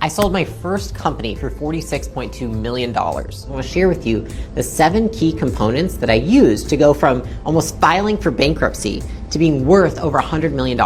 I sold my first company for $46.2 million. I want to share with you the 7 key components that I used to go from almost filing for bankruptcy to being worth over $100 million.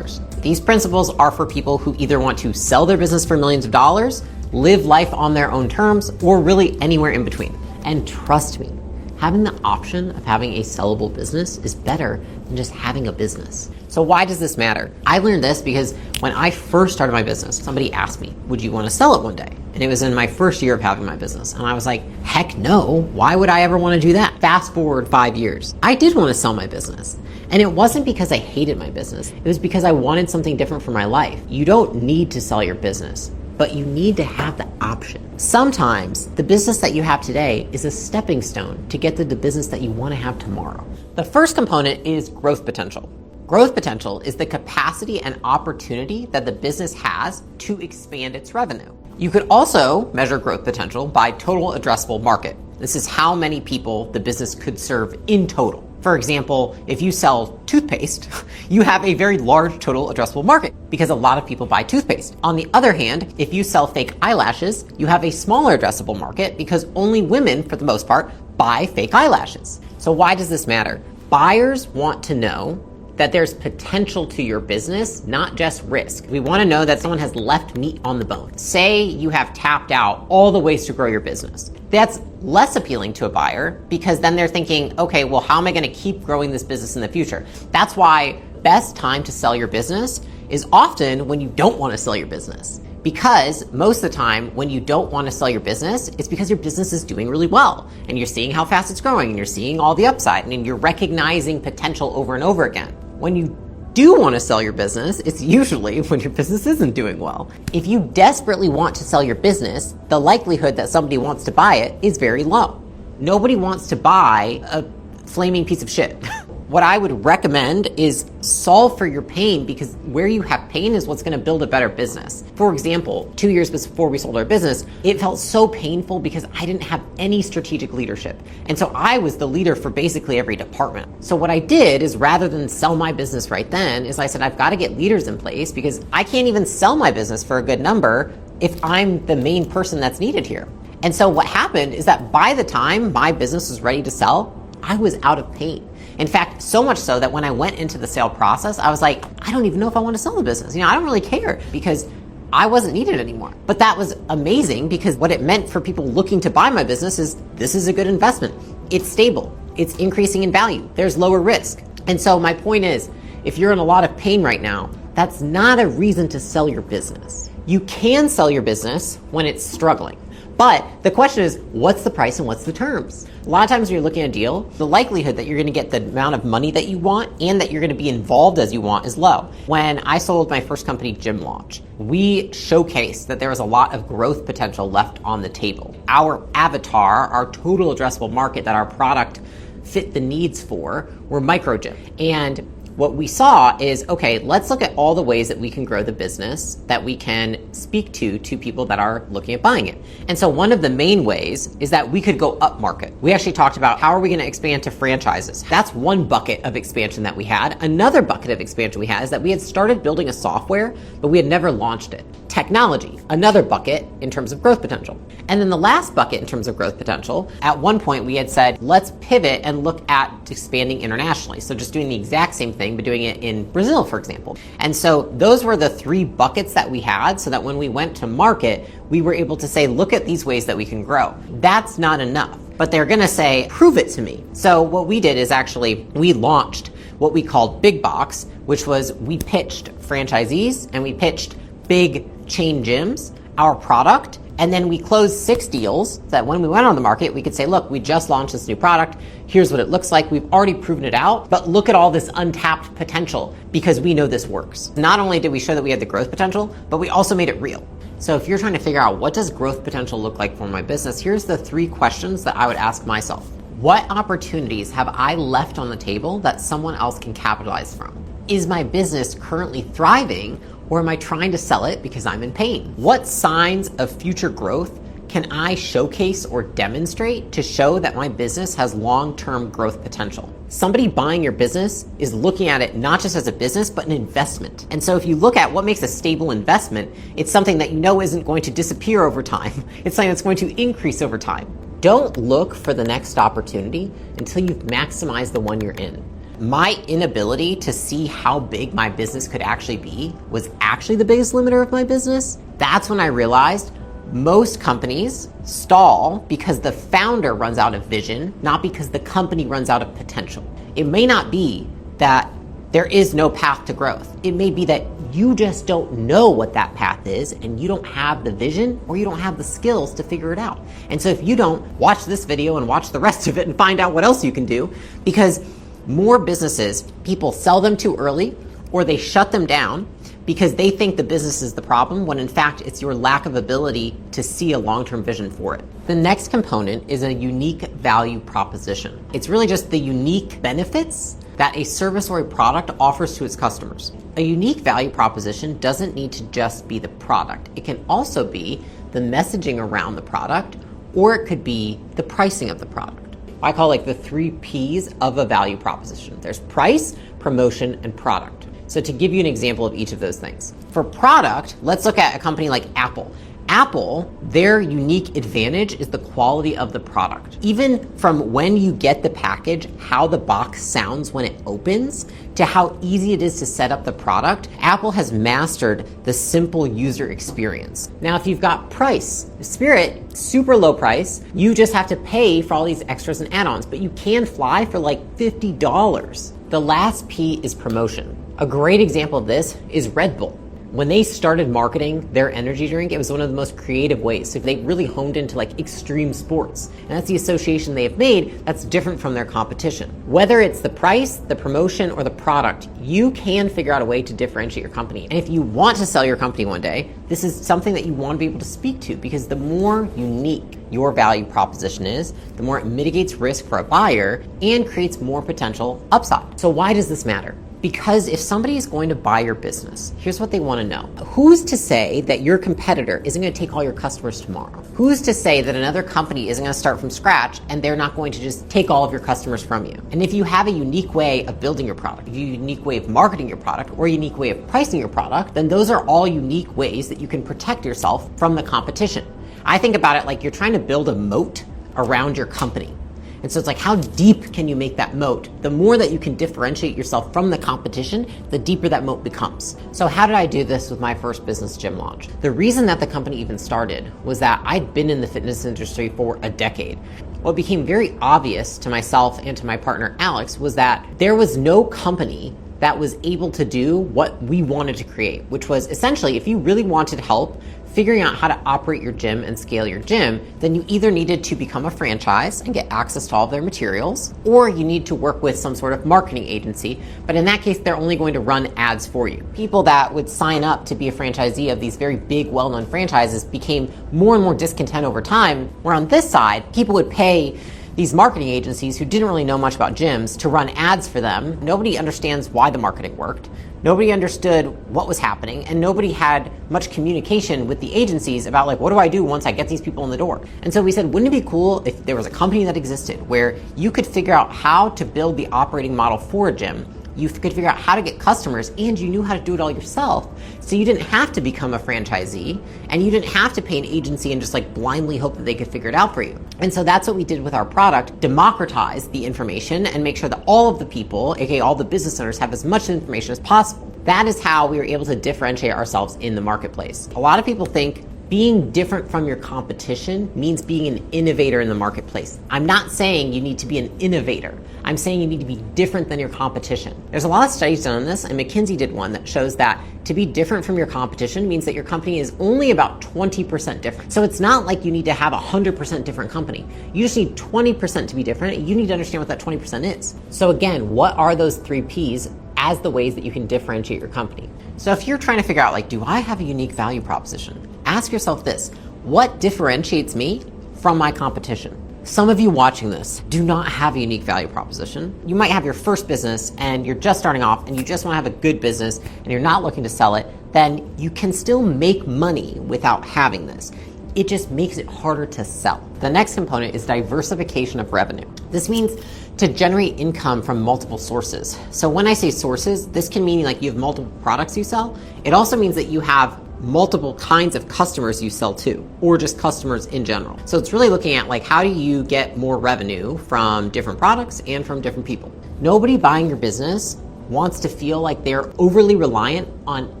These principles are for people who either want to sell their business for millions of dollars, live life on their own terms, or really anywhere in between. And trust me, having the option of having a sellable business is better than just having a business. So why does this matter? I learned this because when I first started my business, somebody asked me, would you want to sell it one day? And it was in my first year of having my business. And I was like, heck no, why would I ever want to do that? Fast forward 5 years. I did want to sell my business. And it wasn't because I hated my business. It was because I wanted something different for my life. You don't need to sell your business, but you need to have the option. Sometimes the business that you have today is a stepping stone to get to the business that you want to have tomorrow. The first component is growth potential. Growth potential is the capacity and opportunity that the business has to expand its revenue. You could also measure growth potential by total addressable market. This is how many people the business could serve in total. For example, if you sell toothpaste, you have a very large total addressable market because a lot of people buy toothpaste. On the other hand, if you sell fake eyelashes, you have a smaller addressable market because only women, for the most part, buy fake eyelashes. So why does this matter? Buyers want to know that there's potential to your business, not just risk. We want to know that someone has left meat on the bone. Say you have tapped out all the ways to grow your business. That's less appealing to a buyer because then they're thinking, okay, well, how am I going to keep growing this business in the future? That's why best time to sell your business is often when you don't want to sell your business. Because most of the time when you don't want to sell your business, it's because your business is doing really well and you're seeing how fast it's growing and you're seeing all the upside and you're recognizing potential over and over again. When you do want to sell your business, it's usually when your business isn't doing well. If you desperately want to sell your business, the likelihood that somebody wants to buy it is very low. Nobody wants to buy a flaming piece of shit. What I would recommend is solve for your pain because where you have pain is what's going to build a better business. For example, 2 years before we sold our business, it felt so painful because I didn't have any strategic leadership. And so I was the leader for basically every department. So what I did is rather than sell my business right then is I said, I've got to get leaders in place because I can't even sell my business for a good number if I'm the main person that's needed here. And so what happened is that by the time my business was ready to sell, I was out of pain. In fact, so much so that when I went into the sale process, I was like, I don't even know if I want to sell the business. I don't really care because I wasn't needed anymore. But that was amazing because what it meant for people looking to buy my business is this is a good investment. It's stable. It's increasing in value. There's lower risk. And so my point is, if you're in a lot of pain right now, that's not a reason to sell your business. You can sell your business when it's struggling. But the question is, what's the price and what's the terms? A lot of times when you're looking at a deal, the likelihood that you're going to get the amount of money that you want and that you're going to be involved as you want is low. When I sold my first company, Gym Launch, we showcased that there was a lot of growth potential left on the table. Our avatar, our total addressable market that our product fit the needs for were micro gym. And what we saw is, okay, let's look at all the ways that we can grow the business that we can speak to people that are looking at buying it. And so one of the main ways is that we could go up market. We actually talked about how are we going to expand to franchises. That's one bucket of expansion that we had. Another bucket of expansion we had is that we had started building a software, but we had never launched it. Technology, another bucket in terms of growth potential. And then the last bucket in terms of growth potential, at one point we had said, let's pivot and look at expanding internationally. So just doing the exact same thing, but doing it in Brazil, for example. And so those were the 3 buckets that we had so that when we went to market, we were able to say, look at these ways that we can grow. That's not enough, but they're going to say, prove it to me. So what we did is actually, we launched what we called Big Box, which was we pitched franchisees and we pitched big chain gyms, our product, and then we closed 6 deals so that when we went on the market, we could say, look, we just launched this new product. Here's what it looks like. We've already proven it out, but look at all this untapped potential because we know this works. Not only did we show that we had the growth potential, but we also made it real. So if you're trying to figure out what does growth potential look like for my business, here's the 3 questions that I would ask myself. What opportunities have I left on the table that someone else can capitalize from? Is my business currently thriving or am I trying to sell it because I'm in pain? What signs of future growth can I showcase or demonstrate to show that my business has long-term growth potential? Somebody buying your business is looking at it not just as a business, but an investment. And so if you look at what makes a stable investment, it's something that you know isn't going to disappear over time. It's something that's going to increase over time. Don't look for the next opportunity until you've maximized the one you're in. My inability to see how big my business could actually be was actually the biggest limiter of my business. That's when I realized most companies stall because the founder runs out of vision, not because the company runs out of potential. It may not be that there is no path to growth. It may be that you just don't know what that path is and you don't have the vision or you don't have the skills to figure it out. And so if you don't, watch this video and watch the rest of it and find out what else you can do, because more businesses, people sell them too early or they shut them down because they think the business is the problem, when in fact it's your lack of ability to see a long-term vision for it. The next component is a unique value proposition. It's really just the unique benefits that a service or a product offers to its customers. A unique value proposition doesn't need to just be the product. It can also be the messaging around the product, or it could be the pricing of the product. I call like the 3 P's of a value proposition. There's price, promotion, and product. So to give you an example of each of those things. For product, let's look at a company like Apple. Apple, their unique advantage is the quality of the product. Even from when you get the package, how the box sounds when it opens, to how easy it is to set up the product, Apple has mastered the simple user experience. Now, if you've got price, Spirit, super low price, you just have to pay for all these extras and add-ons, but you can fly for like $50. The last P is promotion. A great example of this is Red Bull. When they started marketing their energy drink, it was one of the most creative ways. So they really honed into like extreme sports. And that's the association they have made that's different from their competition. Whether it's the price, the promotion, or the product, you can figure out a way to differentiate your company. And if you want to sell your company one day, this is something that you want to be able to speak to, because the more unique your value proposition is, the more it mitigates risk for a buyer and creates more potential upside. So why does this matter? Because if somebody is going to buy your business, here's what they want to know. Who's to say that your competitor isn't going to take all your customers tomorrow? Who's to say that another company isn't going to start from scratch and they're not going to just take all of your customers from you? And if you have a unique way of building your product, a unique way of marketing your product, or a unique way of pricing your product, then those are all unique ways that you can protect yourself from the competition. I think about it like you're trying to build a moat around your company. And so it's like, how deep can you make that moat? The more that you can differentiate yourself from the competition, the deeper that moat becomes. So how did I do this with my first business gym launch? The reason that the company even started was that I'd been in the fitness industry for a decade. What became very obvious to myself and to my partner, Alex, was that there was no company that was able to do what we wanted to create, which was essentially, if you really wanted help figuring out how to operate your gym and scale your gym, then you either needed to become a franchise and get access to all of their materials, or you need to work with some sort of marketing agency. But in that case, they're only going to run ads for you. People that would sign up to be a franchisee of these very big, well-known franchises became more and more discontent over time, where on this side, people would pay these marketing agencies who didn't really know much about gyms to run ads for them. Nobody understands why the marketing worked. Nobody understood what was happening, and nobody had much communication with the agencies about like, what do I do once I get these people in the door? And so we said, wouldn't it be cool if there was a company that existed where you could figure out how to build the operating model for a gym, you could figure out how to get customers, and you knew how to do it all yourself. So you didn't have to become a franchisee, and you didn't have to pay an agency and just like blindly hope that they could figure it out for you. And so that's what we did with our product, democratize the information and make sure that all of the people, aka all the business owners, have as much information as possible. That is how we were able to differentiate ourselves in the marketplace. A lot of people think being different from your competition means being an innovator in the marketplace. I'm not saying you need to be an innovator. I'm saying you need to be different than your competition. There's a lot of studies done on this, and McKinsey did one that shows that to be different from your competition means that your company is only about 20% different. So it's not like you need to have a 100% different company. You just need 20% to be different. You need to understand what that 20% is. So again, what are those 3 Ps as the ways that you can differentiate your company? So if you're trying to figure out like, do I have a unique value proposition? Ask yourself this: what differentiates me from my competition? Some of you watching this do not have a unique value proposition. You might have your first business and you're just starting off and you just want to have a good business and you're not looking to sell it. Then you can still make money without having this. it just makes it harder to sell. The next component is diversification of revenue. This means to generate income from multiple sources. So when I say sources, this can mean like you have multiple products you sell. It also means that you have multiple kinds of customers you sell to, or just customers in general. So it's really looking at like, how do you get more revenue from different products and from different people? Nobody buying your business wants to feel like they're overly reliant on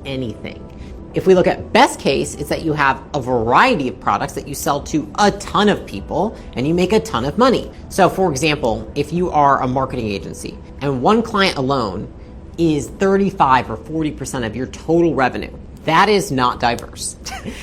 anything. If we look at best case, it's that you have a variety of products that you sell to a ton of people and you make a ton of money. So for example, if you are a marketing agency and one client alone is 35 or 40% of your total revenue, that is not diverse.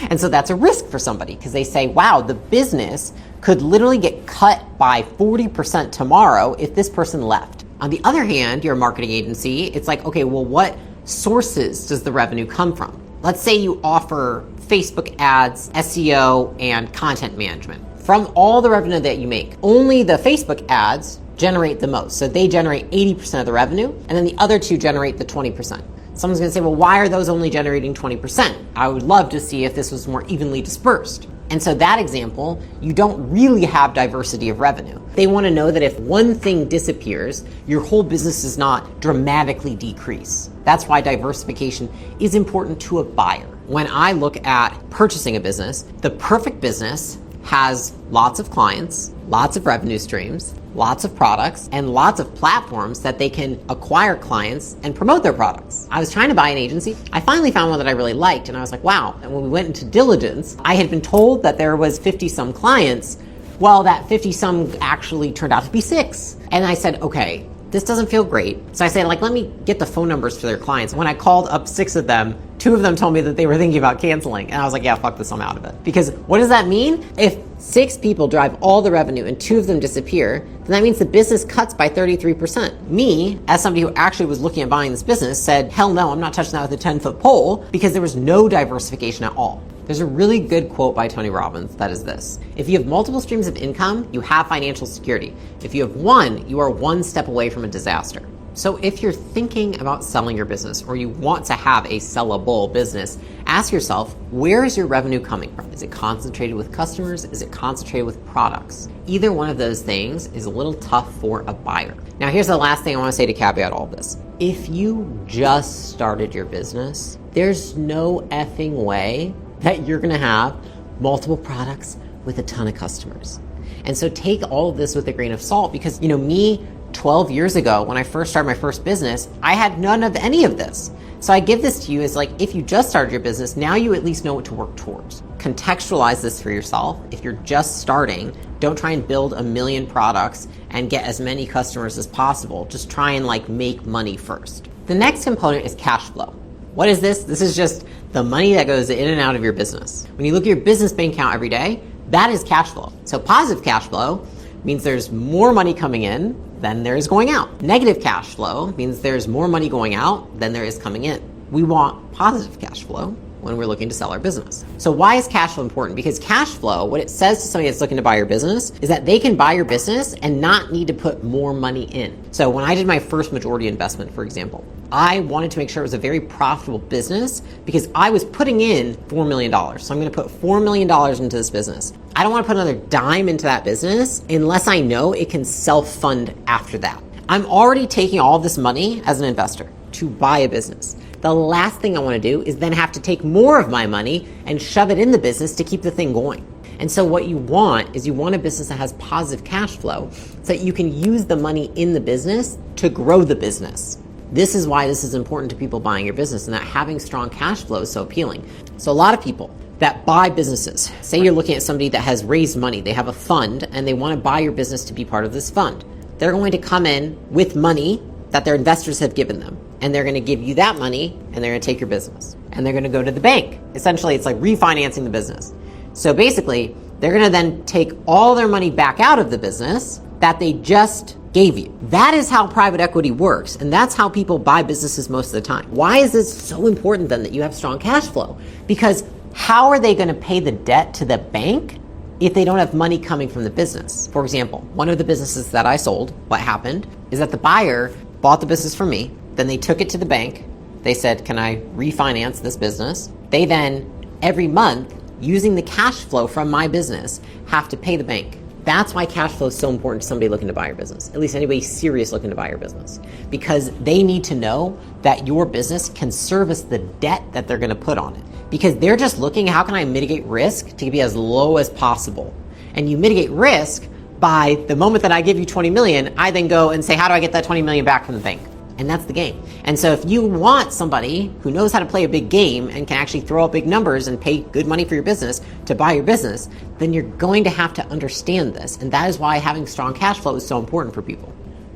And so that's a risk for somebody because they say, wow, the business could literally get cut by 40% tomorrow if this person left. On the other hand, you're a marketing agency, it's like, okay, well, what sources does the revenue come from? Let's say you offer Facebook ads, SEO, and content management. From all the revenue that you make, only the Facebook ads generate the most. So they generate 80% of the revenue, and then the other two generate the 20%. Someone's gonna say, well, why are those only generating 20%? I would love to see if this was more evenly dispersed. And so that example, you don't really have diversity of revenue. They want to know that if one thing disappears, your whole business does not dramatically decrease. That's why diversification is important to a buyer. When I look at purchasing a business, the perfect business has lots of clients, lots of revenue streams, lots of products, and lots of platforms that they can acquire clients and promote their products. I was trying to buy an agency. I finally found one that I really liked, and I was like, wow. And when we went into diligence, I had been told that there was 50-some clients. Well, that 50-some actually turned out to be 6. And I said, okay, this doesn't feel great. So I said, like, let me get the phone numbers for their clients. When I called up 6 of them, 2 of them told me that they were thinking about canceling. And I was like, yeah, fuck this, I'm out of it. Because what does that mean? If 6 people drive all the revenue and 2 of them disappear, then that means the business cuts by 33%. Me, as somebody who actually was looking at buying this business, said, hell no, I'm not touching that with a 10-foot pole, because there was no diversification at all. There's a really good quote by Tony Robbins that is this: if you have multiple streams of income, you have financial security. If you have one, you are one step away from a disaster. So if you're thinking about selling your business or you want to have a sellable business, ask yourself, where is your revenue coming from? Is it concentrated with customers? Is it concentrated with products? Either one of those things is a little tough for a buyer. Now, here's the last thing I want to say to caveat all of this. If you just started your business, there's no effing way that you're gonna have multiple products with a ton of customers. And so take all of this with a grain of salt, because me 12 years ago, when I first started my first business, I had none of any of this. So I give this to you as like, if you just started your business, now you at least know what to work towards. Contextualize this for yourself. If you're just starting, don't try and build a million products and get as many customers as possible. Just try and make money first. The next component is cash flow. What is this? This is just the money that goes in and out of your business. When you look at your business bank account every day, that is cash flow. So positive cash flow means there's more money coming in than there is going out. Negative cash flow means there's more money going out than there is coming in. We want positive cash flow when we're looking to sell our business. So why is cash flow important? Because cash flow, what it says to somebody that's looking to buy your business, is that they can buy your business and not need to put more money in. So when I did my first majority investment, for example, I wanted to make sure it was a very profitable business because I was putting in $4 million. So I'm gonna put $4 million into this business. I don't wanna put another dime into that business unless I know it can self-fund after that. I'm already taking all this money as an investor to buy a business. The last thing I want to do is then have to take more of my money and shove it in the business to keep the thing going. And so what you want is you want a business that has positive cash flow so that you can use the money in the business to grow the business. This is why this is important to people buying your business, and that having strong cash flow is so appealing. So a lot of people that buy businesses, say you're looking at somebody that has raised money, they have a fund and they want to buy your business to be part of this fund. They're going to come in with money that their investors have given them. And they're going to give you that money and they're going to take your business. And they're going to go to the bank. Essentially, it's like refinancing the business. So basically, they're going to then take all their money back out of the business that they just gave you. That is how private equity works. And that's how people buy businesses most of the time. Why is this so important then that you have strong cash flow? Because how are they going to pay the debt to the bank if they don't have money coming from the business? For example, one of the businesses that I sold, what happened is that the buyer bought the business from me. Then they took it to the bank. They said, can I refinance this business? They then, every month, using the cash flow from my business, have to pay the bank. That's why cash flow is so important to somebody looking to buy your business, at least anybody serious looking to buy your business, because they need to know that your business can service the debt that they're going to put on it, because they're just looking, how can I mitigate risk to be as low as possible? And you mitigate risk by the moment that I give you 20 million, I then go and say, how do I get that 20 million back from the bank? And that's the game. And so if you want somebody who knows how to play a big game and can actually throw out big numbers and pay good money for your business to buy your business, then you're going to have to understand this. And that is why having strong cash flow is so important for people.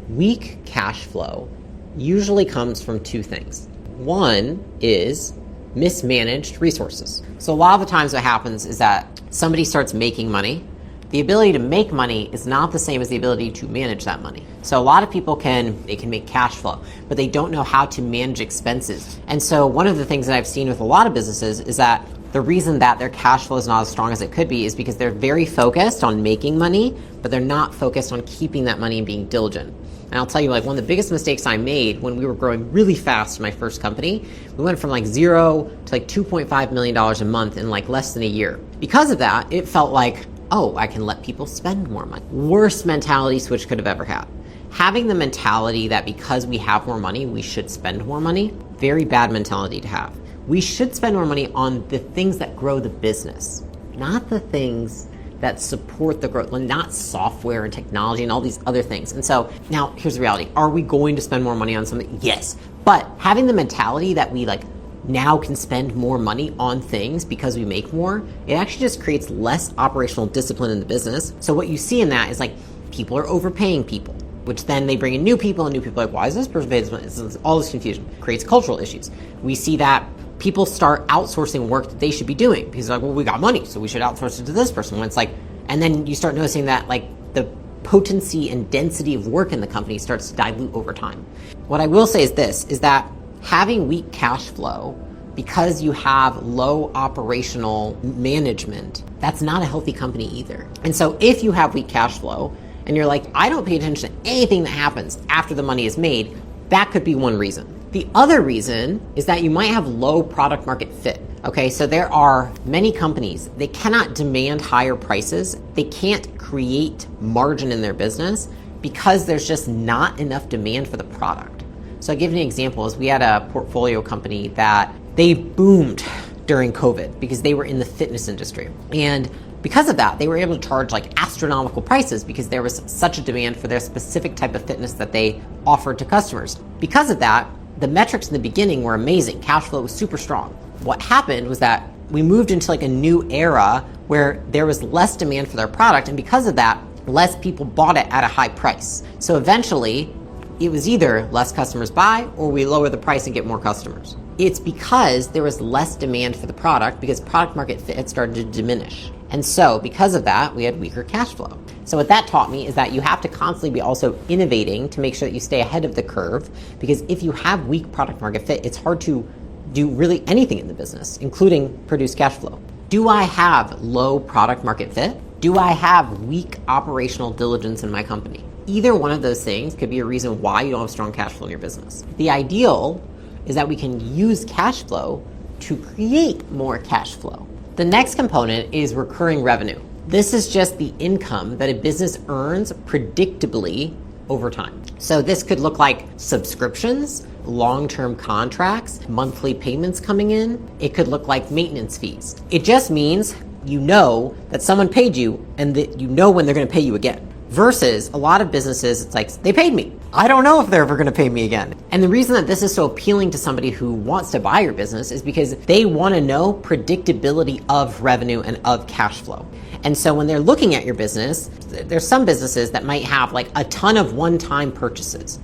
Weak cash flow usually comes from two things. One is mismanaged resources. So a lot of the times what happens is that somebody starts making money. The ability to make money is not the same as the ability to manage that money. So a lot of people can make cash flow, but they don't know how to manage expenses. And so one of the things that I've seen with a lot of businesses is that the reason that their cash flow is not as strong as it could be is because they're very focused on making money, but they're not focused on keeping that money and being diligent. And I'll tell you, one of the biggest mistakes I made when we were growing really fast in my first company, we went from 0 to $2.5 million a month in less than a year. Because of that, it felt like, oh, I can let people spend more money. Worst mentality switch could have ever had. Having the mentality that because we have more money, we should spend more money, very bad mentality to have. We should spend more money on the things that grow the business, not the things that support the growth, not software and technology and all these other things. And so now here's the reality. Are we going to spend more money on something? Yes. But having the mentality that we now can spend more money on things because we make more, it actually just creates less operational discipline in the business. So what you see in that is people are overpaying people, which then they bring in new people, and new people are why is this person paying this money? It's all this confusion. Creates cultural issues. We see that people start outsourcing work that they should be doing because well, we got money, so we should outsource it to this person. When it's and then you start noticing that the potency and density of work in the company starts to dilute over time. What I will say is this, is that having weak cash flow because you have low operational management, that's not a healthy company either. And so if you have weak cash flow and you're I don't pay attention to anything that happens after the money is made, that could be one reason. The other reason is that you might have low product market fit. Okay, so there are many companies, they cannot demand higher prices. They can't create margin in their business because there's just not enough demand for the product. So I'll give you an example. We had a portfolio company that they boomed during COVID because they were in the fitness industry. And because of that, they were able to charge astronomical prices because there was such a demand for their specific type of fitness that they offered to customers. Because of that, the metrics in the beginning were amazing. Cash flow was super strong. What happened was that we moved into a new era where there was less demand for their product, and because of that, less people bought it at a high price. So eventually, it was either less customers buy or we lower the price and get more customers. It's because there was less demand for the product because product market fit had started to diminish. And so because of that, we had weaker cash flow. So what that taught me is that you have to constantly be also innovating to make sure that you stay ahead of the curve, because if you have weak product market fit, it's hard to do really anything in the business, including produce cash flow. Do I have low product market fit? Do I have weak operational diligence in my company? Either one of those things could be a reason why you don't have strong cash flow in your business. The ideal is that we can use cash flow to create more cash flow. The next component is recurring revenue. This is just the income that a business earns predictably over time. So this could look like subscriptions, long-term contracts, monthly payments coming in. It could look like maintenance fees. It just means you know that someone paid you and that you know when they're going to pay you again. Versus a lot of businesses, it's they paid me. I don't know if they're ever going to pay me again. And the reason that this is so appealing to somebody who wants to buy your business is because they want to know predictability of revenue and of cash flow. And so when they're looking at your business, there's some businesses that might have a ton of one-time purchases.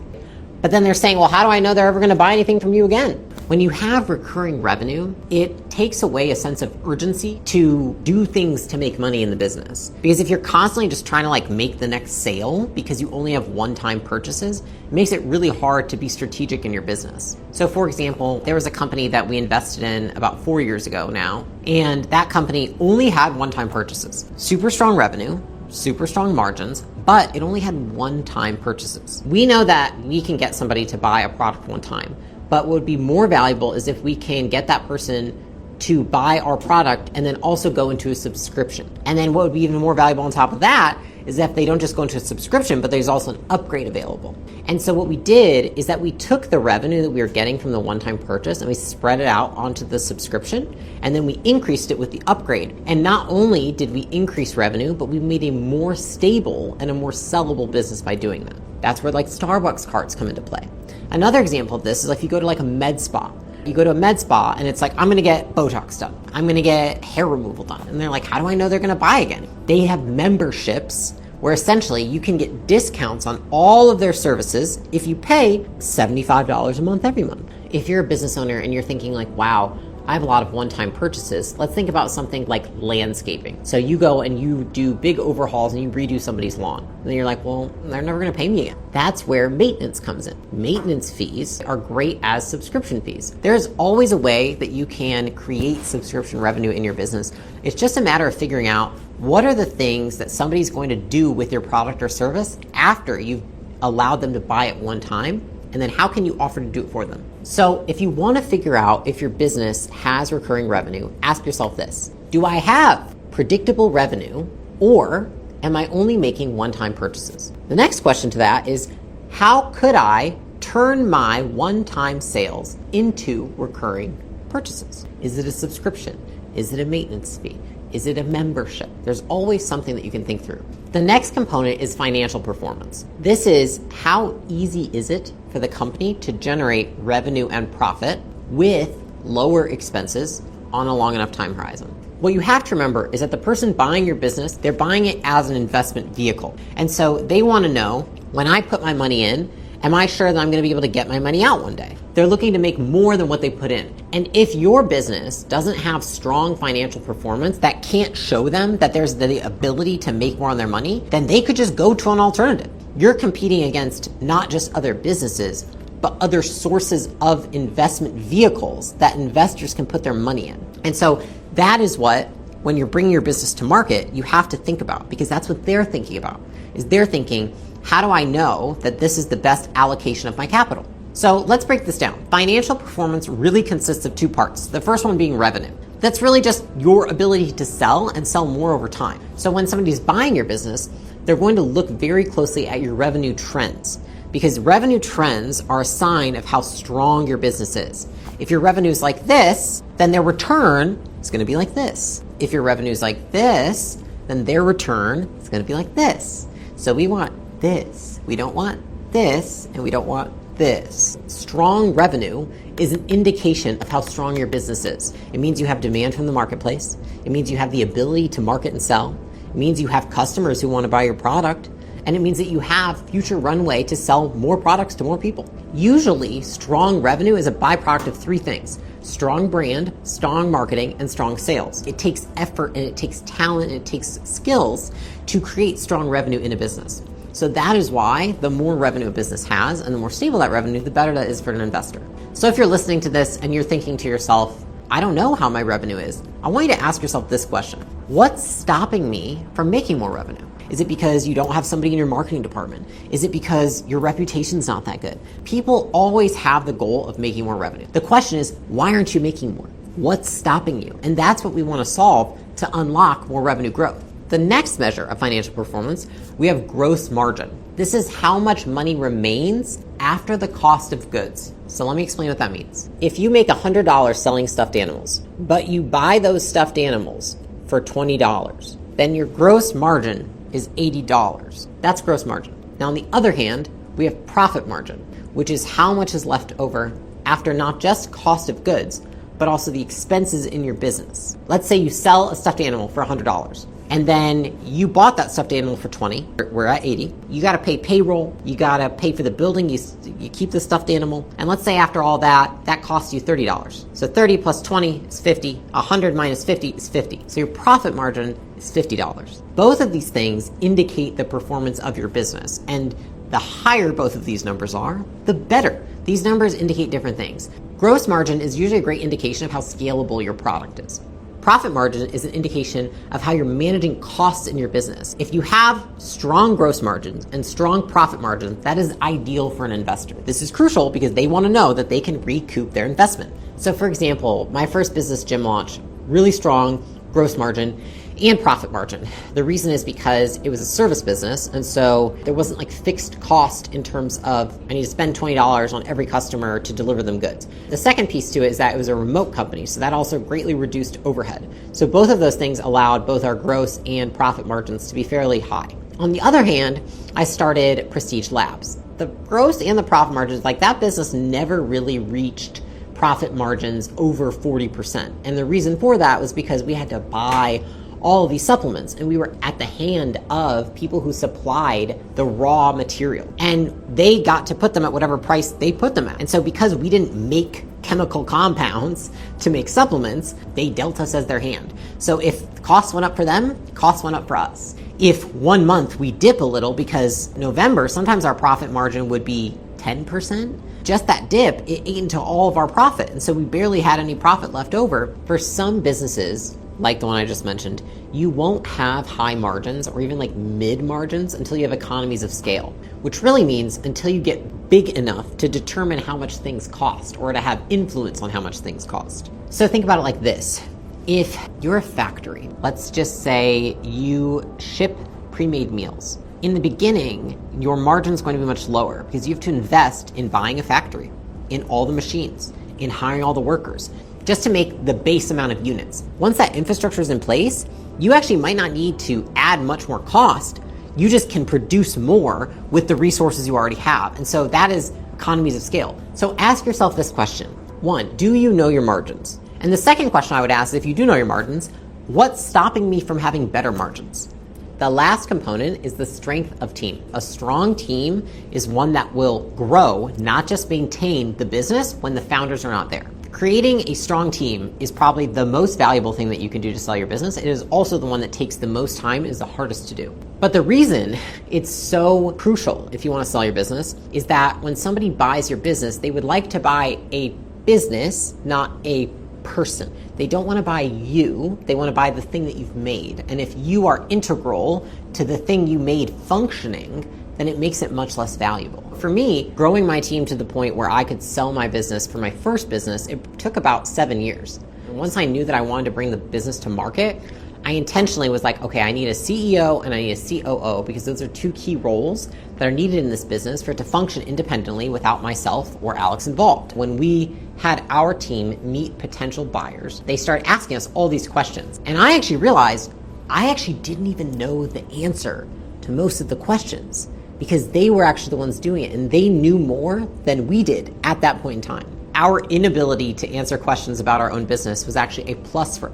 But then they're saying, well, how do I know they're ever going to buy anything from you again? When you have recurring revenue, it takes away a sense of urgency to do things to make money in the business. Because if you're constantly just trying to make the next sale because you only have one-time purchases, it makes it really hard to be strategic in your business. So for example, there was a company that we invested in about 4 years ago now, and that company only had one-time purchases. Super strong revenue, super strong margins, but it only had one-time purchases. We know that we can get somebody to buy a product one time, but what would be more valuable is if we can get that person to buy our product and then also go into a subscription. And then what would be even more valuable on top of that is that they don't just go into a subscription, but there's also an upgrade available. And so what we did is that we took the revenue that we were getting from the one-time purchase and we spread it out onto the subscription, and then we increased it with the upgrade. And not only did we increase revenue, but we made a more stable and a more sellable business by doing that. That's where like Starbucks cards come into play. Another example of this is like if you go to like a med spa. You go to a med spa and it's like, I'm gonna get Botox done. I'm gonna get hair removal done. And they're like, how do I know they're gonna buy again? They have memberships where essentially you can get discounts on all of their services if you pay $75 a month every month. If you're a business owner and you're thinking like, wow, I have a lot of one-time purchases, let's think about something like landscaping. So you go and you do big overhauls and you redo somebody's lawn. And then you're like, well, they're never gonna pay me again. That's where maintenance comes in. Maintenance fees are great as subscription fees. There's always a way that you can create subscription revenue in your business. It's just a matter of figuring out what are the things that somebody's going to do with your product or service after you've allowed them to buy it one time, and then how can you offer to do it for them? So if you want to figure out if your business has recurring revenue, ask yourself this: do I have predictable revenue, or am I only making one-time purchases? The next question to that is, how could I turn my one-time sales into recurring purchases? Is it a subscription? Is it a maintenance fee? Is it a membership? There's always something that you can think through. The next component is financial performance. This is how easy is it for the company to generate revenue and profit with lower expenses on a long enough time horizon. What you have to remember is that the person buying your business, they're buying it as an investment vehicle. And so they want to know, when I put my money in, am I sure that I'm going to be able to get my money out one day? They're looking to make more than what they put in. And if your business doesn't have strong financial performance that can't show them that there's the ability to make more on their money, then they could just go to an alternative. You're competing against not just other businesses, but other sources of investment vehicles that investors can put their money in. And so that is what, when you're bringing your business to market, you have to think about, because that's what they're thinking about. Is they're thinking, how do I know that this is the best allocation of my capital? So let's break this down. Financial performance really consists of two parts. The first one being revenue. That's really just your ability to sell and sell more over time. So when somebody's buying your business, they're going to look very closely at your revenue trends, because revenue trends are a sign of how strong your business is. If your revenue is like this, then their return is going to be like this. If your revenue is like this, then their return is going to be like this. So we want this. We don't want this, and we don't want this. Strong revenue is an indication of how strong your business is. It means you have demand from the marketplace. It means you have the ability to market and sell. It means you have customers who want to buy your product. And it means that you have future runway to sell more products to more people. Usually, strong revenue is a byproduct of three things: strong brand, strong marketing, and strong sales. It takes effort, and it takes talent, and it takes skills to create strong revenue in a business. So that is why the more revenue a business has and the more stable that revenue, the better that is for an investor. So if you're listening to this and you're thinking to yourself, I don't know how my revenue is, I want you to ask yourself this question: what's stopping me from making more revenue? Is it because you don't have somebody in your marketing department? Is it because your reputation's not that good? People always have the goal of making more revenue. The question is, why aren't you making more? What's stopping you? And that's what we want to solve to unlock more revenue growth. The next measure of financial performance, we have gross margin. This is how much money remains after the cost of goods. So let me explain what that means. If you make $100 selling stuffed animals, but you buy those stuffed animals for $20, then your gross margin is $80. That's gross margin. Now, on the other hand, we have profit margin, which is how much is left over after not just cost of goods, but also the expenses in your business. Let's say you sell a stuffed animal for $100. And then you bought that stuffed animal for $20. We're at $80. You got to pay payroll. You got to pay for the building. You keep the stuffed animal. And let's say after all that costs you $30. So 30 plus 20 is 50. 100 minus 50 is 50. So your profit margin is $50. Both of these things indicate the performance of your business. And the higher both of these numbers are, the better. These numbers indicate different things. Gross margin is usually a great indication of how scalable your product is. Profit margin is an indication of how you're managing costs in your business. If you have strong gross margins and strong profit margins, that is ideal for an investor. This is crucial because they want to know that they can recoup their investment. So for example, my first business gym launch, really strong gross margin and profit margin. The reason is because it was a service business, and so there wasn't like fixed cost in terms of I need to spend $20 on every customer to deliver them goods. The second piece to it is that it was a remote company, so that also greatly reduced overhead. So both of those things allowed both our gross and profit margins to be fairly high. On the other hand, I started Prestige Labs. The gross and the profit margins, like that business never really reached profit margins over 40%. And the reason for that was because we had to buy all of these supplements, and we were at the hand of people who supplied the raw material, and they got to put them at whatever price they put them at. And so because we didn't make chemical compounds to make supplements, they dealt us as their hand. So if costs went up for them, costs went up for us. If 1 month we dip a little, because November, sometimes our profit margin would be 10%, just that dip, it ate into all of our profit. And so we barely had any profit left over. For some businesses, like the one I just mentioned, you won't have high margins or even like mid margins until you have economies of scale, which really means until you get big enough to determine how much things cost or to have influence on how much things cost. So think about it like this. If you're a factory, let's just say you ship pre-made meals. In the beginning, your margin's going to be much lower because you have to invest in buying a factory, in all the machines, in hiring all the workers, just to make the base amount of units. Once that infrastructure is in place, you actually might not need to add much more cost. You just can produce more with the resources you already have. And so that is economies of scale. So ask yourself this question. 1, do you know your margins? And the second question I would ask is, if you do know your margins, what's stopping me from having better margins? The last component is the strength of team. A strong team is one that will grow, not just maintain the business when the founders are not there. Creating a strong team is probably the most valuable thing that you can do to sell your business. It is also the one that takes the most time, is the hardest to do. But the reason it's so crucial if you want to sell your business is that when somebody buys your business, they would like to buy a business, not a person. They don't want to buy you, they want to buy the thing that you've made. And if you are integral to the thing you made functioning, then it makes it much less valuable. For me, growing my team to the point where I could sell my business for my first business, it took about 7 years. And once I knew that I wanted to bring the business to market, I intentionally was like, okay, I need a CEO and I need a COO, because those are 2 key roles that are needed in this business for it to function independently without myself or Alex involved. When we had our team meet potential buyers, they started asking us all these questions. And I actually realized I actually didn't even know the answer to most of the questions, because they were actually the ones doing it, and they knew more than we did at that point in time. Our inability to answer questions about our own business was actually a plus for